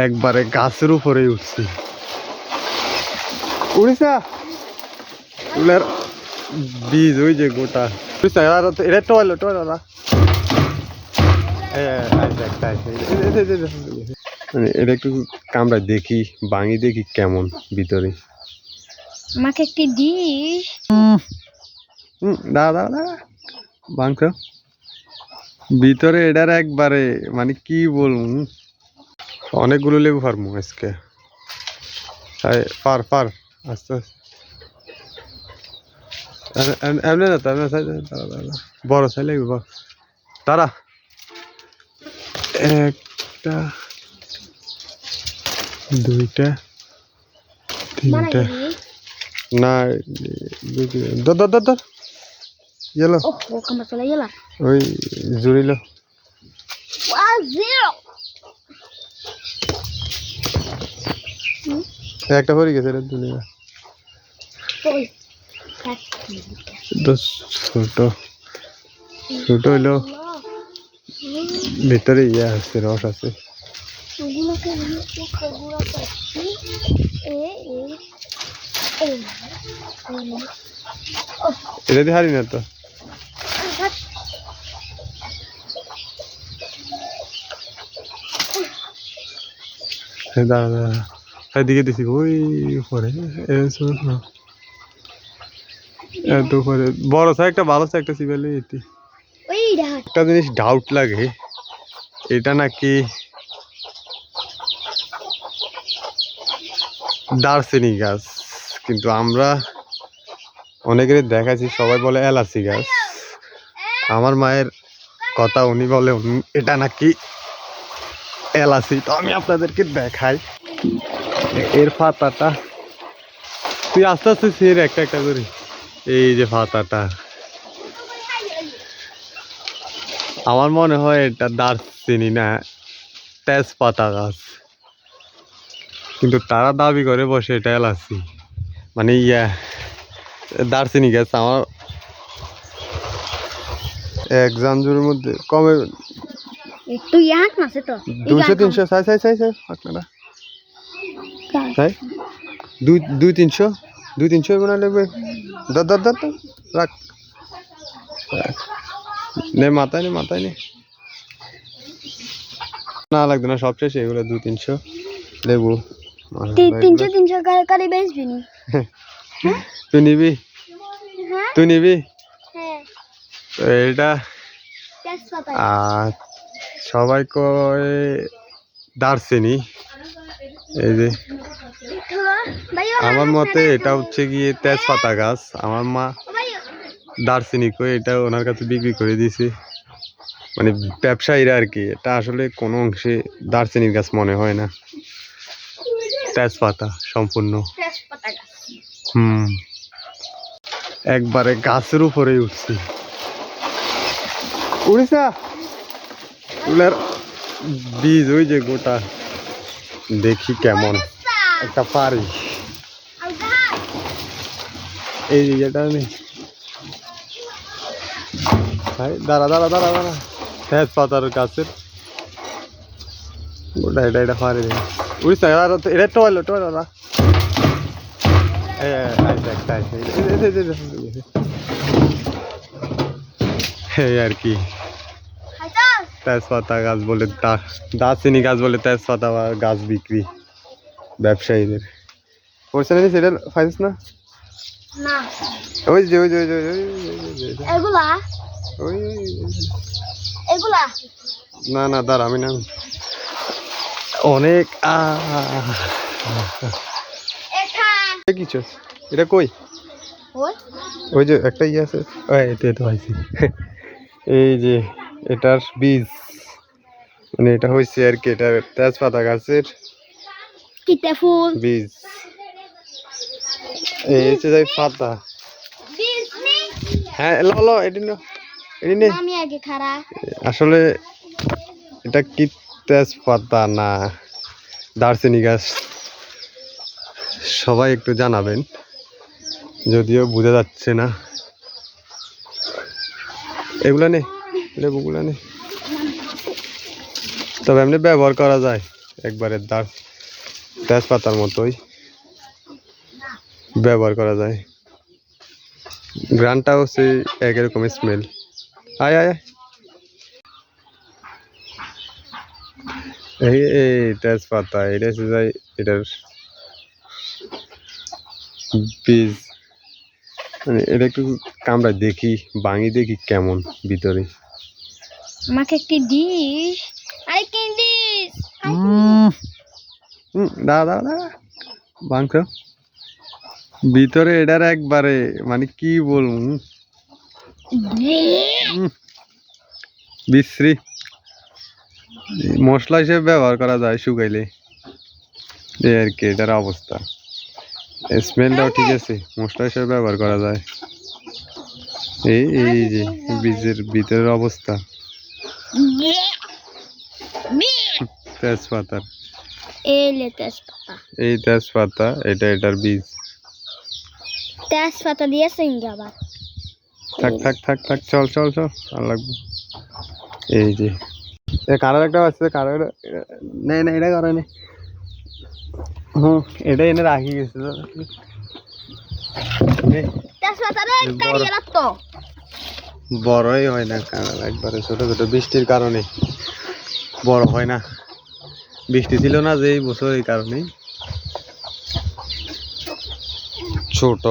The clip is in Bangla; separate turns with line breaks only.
একবারে গাছের উপরে উঠছি। উড়িষ্যা উলার বীজ ওই যে গোটা উড়িষ্যা এটা টয়লো টয়লা এটা একটু কামড়া দেখি ভাঙি দেখি কেমন ভিতরে।
আমাকে একটি দিস।
দাদা দাদা ভাঙছ ভিতরে এটার একবারে মানে কি বলবো, অনেকগুলো লেবু ফার্মু আজকে। পার পার আস্তে আস্তে এমনি না তো বড় চাই লাগবে তারা একটা দুইটা তিনটা না গেলো ওই জুড়িল একটা পরে গেছে রে দুনিয়া ছোট ছোট হইলো ভিতরে ইয়ে আছে রস আছে। এটা দিয়ে হারি না তো দাঁড়া দাঁড়া এদিকে দিছি ওই উপরে এত করে বড় চাই একটা ভালো চাই একটা সিবেলে এটি একটা জিনিস ডাউট লাগে এটা নাকি দারচিনি গাছ, কিন্তু আমরা অনেকেরই দেখাচ্ছি সবাই বলে এলাচি গাছ। আমার মায়ের কথা উনি বলে এটা নাকি এলাচি। তো আমি আপনাদেরকে দেখাই এর পাতাটা, তুই আস্তে আস্তে ছেড়ে একটা একটা করি। এই যে পাতাটা আমার মনে হয় এটা দারচিনি না তেজপাতা গাছ, কিন্তু তারা দাবি করে বসে এটা এলাচি মানে দারচিনি গাছ। আমার এক জানজুরের মধ্যে কমে 200-300 আপনারা দুই তিনশো মনে লাগবে। রাখ নে মাথায় নে না লাগবে না, সব শেষ এগুলো 200-300 লেবু
300 করে বেচবি নি?
তুই নিবি এটা সবাই কয় দারচিনি। এই যে আমার মতে এটা হচ্ছে গিয়ে তেজপাতা গাছ। আমার মা দারচিনি কই এটা ওনার কাছে বিক্রি করে দিয়েছে, মানে ব্যবসায়ীরা আর কি। এটা আসলে কোনো অংশে দারচিনির গাছ মনে হয় না, তেজপাতা সম্পূর্ণ। একবারে গাছের উপরে উঠছি। উড়িষ্যা উলার বীজ ওই যে গোটা দেখি কেমন একটা পারি। এই এটা নেই দাঁড়া তেজপাতার গাছের গোটা এটা পারি। উড়িষ্যা এটা টয়লো আর কি তেজপাতা গাছ বলে দারচিনি গাছ বলে তেজপাতা গাছ বিক্রি ব্যবসায়ীদের। পয়সা নিস এটা পাইছিস না? ওই যে না দাঁড়া আমি না অনেক কিছু এটা কই ওই যে একটা ইয়ে আছে এটা পাইছি। এই যে এটার বীজ মানে এটা হয়েছে আর কি, এটা তেজপাতা গাছের বীজ। এই হচ্ছে যাই পাতা। হ্যাঁ লো এটি আসলে এটা কি তেজপাতা না দারচিনি গাছ সবাই একটু জানাবেন, যদিও বোঝা যাচ্ছে না। এগুলা লেবুগুলা তবে এমনি ব্যবহার করা যায়। একবারে তেজপাতার মতোই ব্যবহার করা যায়। গ্রানটা হচ্ছে একরকম স্মেল। আয় আয় আয়। এই এই তেজপাতা এটা হচ্ছে যাই এটার বীজ, মানে এটা একটু কামড়া দেখি, ভাঙি দেখি কেমন ভিতরে।
আমাকে একটি দিস। আরে কি দিস?
দাঁড়া দাঁড়া দাঁড়া, ভাঙছ ভিতরে এটার একবারে, মানে কি বলবো, বিশ্রী। মশলা হিসেবে ব্যবহার করা যায় শুকাইলে, এই আর কি এটার অবস্থা। স্মেলটাও ঠিক আছে, মশলা হিসেবে ব্যবহার করা যায়। এই এই যে বীজের ভিতরের অবস্থা তেজপাতার,
এলে তেজপাতা।
এই তেজপাতা এটা এটার বীজ।
তেজপাতা দিয়েছে আবার।
থাক থাক থাক থাক, চল চল চল, ভালো লাগবে। এই যে কারোর একটা আছে, কারোর নেই না, এটা করে নে। এটা এনে রাখি গেছে
তেজপাতা রে কাটিয়ে রাখতো।
বড়ই হয় না কাঁড়াল, একবারে ছোট ছোট, বৃষ্টির কারণে বড় হয় না। বৃষ্টি ছিল না যে এই বছর, এই কারণেই ছোট।